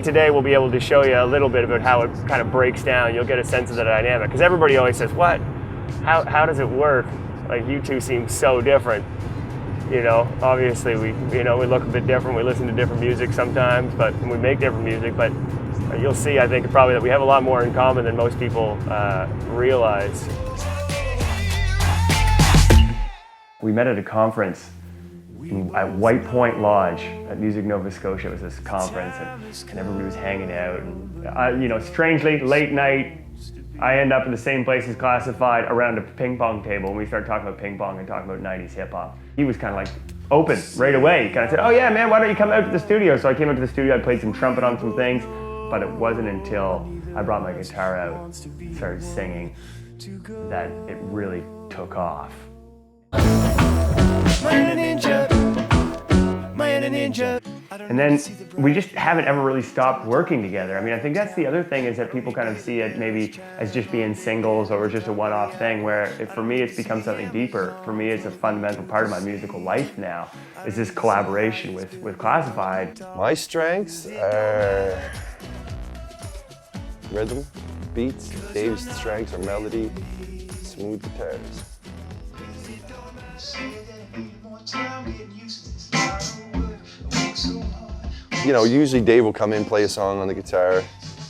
maybe today we'll be able to show you a little bit about how it kind of breaks down. You'll get a sense of the dynamic, because everybody always says, what? How does it work? Like, you two seem so different. You know, obviously we look a bit different, we listen to different music sometimes, but we make different music, but you'll see, I think, probably that we have a lot more in common than most people realize. We met at a conference at White Point Lodge at Music Nova Scotia. It was this conference, and everybody was hanging out. And, strangely, late night, I end up in the same place as Classified around a ping pong table, and we start talking about ping pong and talking about 90s hip hop. He was kind of like open right away. He kind of said, oh yeah, man, why don't you come out to the studio? So I came out to the studio, I played some trumpet on some things, but it wasn't until I brought my guitar out, started singing, that it really took off. And then we just haven't ever really stopped working together. I mean, I think that's the other thing, is that people kind of see it maybe as just being singles or just a one-off thing, where for me it's become something deeper. For me, it's a fundamental part of my musical life now, is this collaboration with Classified. My strengths are rhythm, beats. Dave's strengths are melody, smooth guitars. Usually Dave will come in, play a song on the guitar,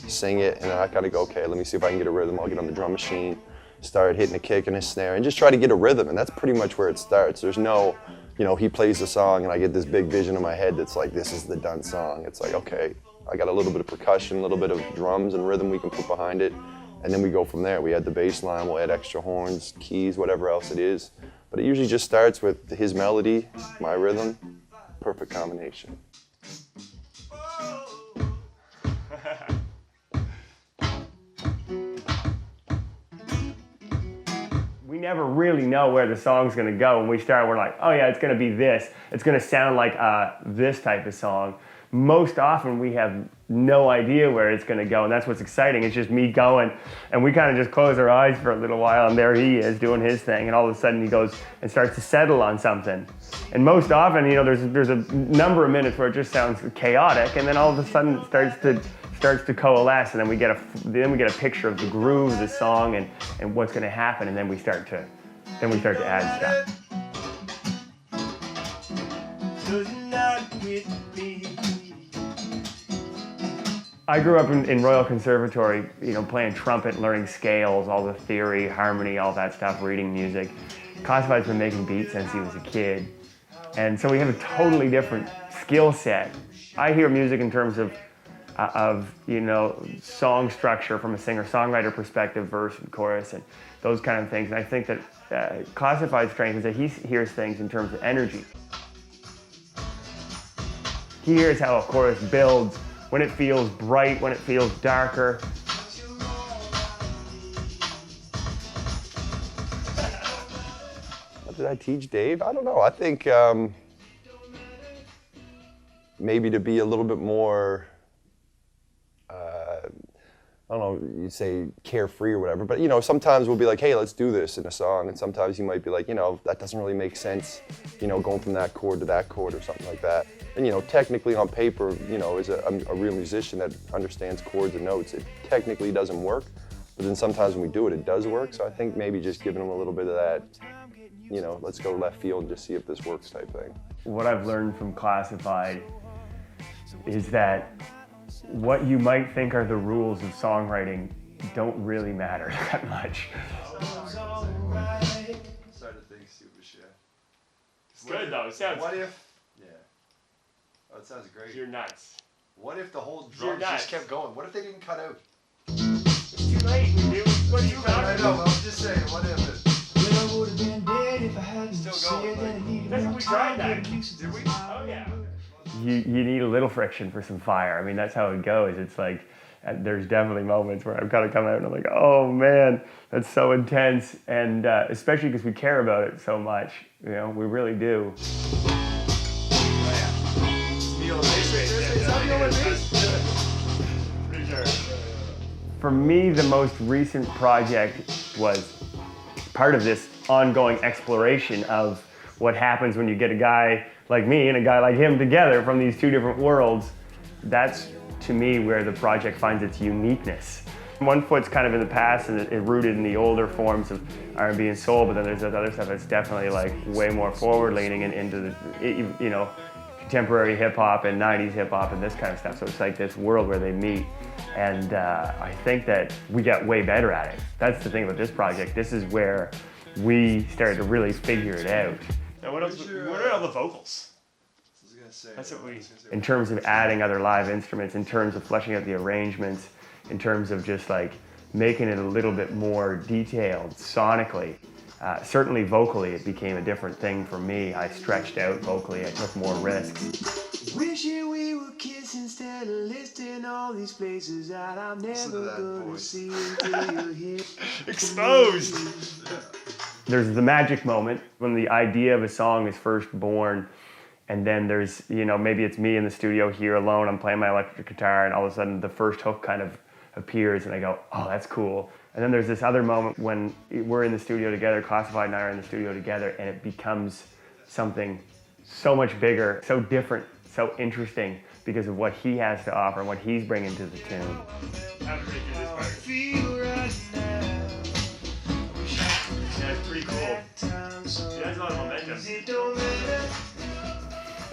sing it, and then I gotta go, okay, let me see if I can get a rhythm. I'll get on the drum machine, start hitting a kick and a snare, and just try to get a rhythm, and that's pretty much where it starts. There's no, he plays the song and I get this big vision in my head that's like, this is the done song. It's like, okay, I got a little bit of percussion, a little bit of drums and rhythm we can put behind it, and then we go from there. We add the bass line, we'll add extra horns, keys, whatever else it is. But it usually just starts with his melody, my rhythm, perfect combination. We never really know where the song's gonna go. When we start, we're like, oh yeah, it's gonna be this. It's gonna sound like this type of song. Most often we have no idea where it's gonna go, and that's what's exciting. It's just me going, and we kind of just close our eyes for a little while, and there he is doing his thing, and all of a sudden he goes and starts to settle on something. And most often, there's a number of minutes where it just sounds chaotic, and then all of a sudden it starts to coalesce, and then we get a picture of the groove of the song and what's going to happen, and then we start to add stuff. I grew up in Royal Conservatory, playing trumpet, learning scales, all the theory, harmony, all that stuff, reading music. Classified's been making beats since he was a kid, and so we have a totally different skill set. I hear music in terms of song structure from a singer-songwriter perspective, verse and chorus and those kind of things. And I think that Classified's strength is that he hears things in terms of energy. He hears how a chorus builds, when it feels bright, when it feels darker. What did I teach Dave? I don't know. I think maybe to be a little bit more, I don't know, you say carefree or whatever, but sometimes we'll be like, hey, let's do this in a song, and sometimes you might be like, that doesn't really make sense, going from that chord to that chord or something like that. And technically on paper, as a real musician that understands chords and notes, it technically doesn't work, but then sometimes when we do it, it does work. So I think maybe just giving them a little bit of that, let's go left field and just see if this works type thing. What I've learned from Classified is that what you might think are the rules of songwriting don't really matter that much. Started to think super shit. It's good though. It sounds. What if? Yeah. Oh, it sounds great. You're nuts. What if the whole drum just kept going? What if they didn't cut out? It's too late. What are you talking about? I know, but I'm just saying. What if it? Well, I would have been dead if I hadn't Still going, said that he That's what we tried that. Did we? Oh yeah. You need a little friction for some fire. I mean, that's how it goes. It's like, there's definitely moments where I've kind of come out and I'm like, oh man, that's so intense. And especially because we care about it so much, we really do. For me, the most recent project was part of this ongoing exploration of what happens when you get a guy like me and a guy like him together from these two different worlds. That's to me, where the project finds its uniqueness. One foot's kind of in the past and it rooted in the older forms of R&B and soul, but then there's that other stuff that's definitely like way more forward-leaning and into the, you know, contemporary hip-hop and 90s hip-hop and this kind of stuff. So it's like this world where they meet. And I think that we got way better at it. That's the thing about this project. This is where we started to really figure it out. Now what are all the vocals? That's what we. In terms of adding other live instruments, in terms of fleshing out the arrangements, in terms of just like making it a little bit more detailed sonically. Certainly vocally, it became a different thing for me. I stretched out vocally, I took more risks. Wishing we were kissing instead of listing all these places that I'm never gonna see until you're here. Exposed! There's the magic moment when the idea of a song is first born, and then there's, you know, maybe it's me in the studio here alone, I'm playing my electric guitar, and all of a sudden the first hook kind of appears, and I go, oh, that's cool. And then there's this other moment when we're in the studio together, Classified and I are in the studio together, and it becomes something so much bigger, so different, so interesting because of what he has to offer and what he's bringing to the tune. That's pretty cool. Yeah, there's a lot of momentum.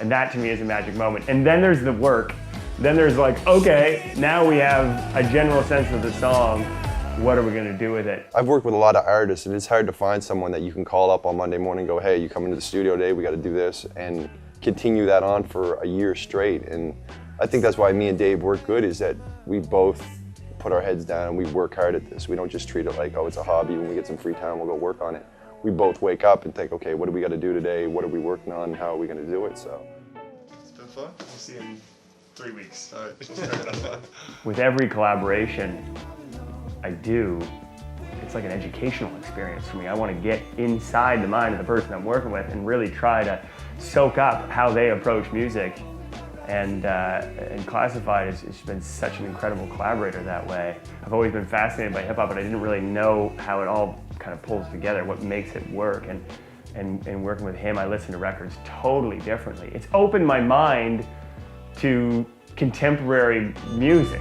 And that to me is a magic moment. And then there's the work. Then there's like, okay, now we have a general sense of the song. What are we gonna do with it? I've worked with a lot of artists, and it's hard to find someone that you can call up on Monday morning and go, hey, you come into the studio today, we gotta do this, and continue that on for a year straight. And I think that's why me and Dave work good, is that we both put our heads down and we work hard at this. We don't just treat it like, oh, it's a hobby, when we get some free time, we'll go work on it. We both wake up and think, okay, what do we gotta do today? What are we working on? How are we gonna do it? So. It's been fun. We'll see you in 3 weeks. All right. With every collaboration I do, it's like an educational experience for me. I want to get inside the mind of the person I'm working with and really try to soak up how they approach music. And Classified has been such an incredible collaborator that way. I've always been fascinated by hip hop, but I didn't really know how it all kind of pulls together, what makes it work. And working with him, I listen to records totally differently. It's opened my mind to contemporary music.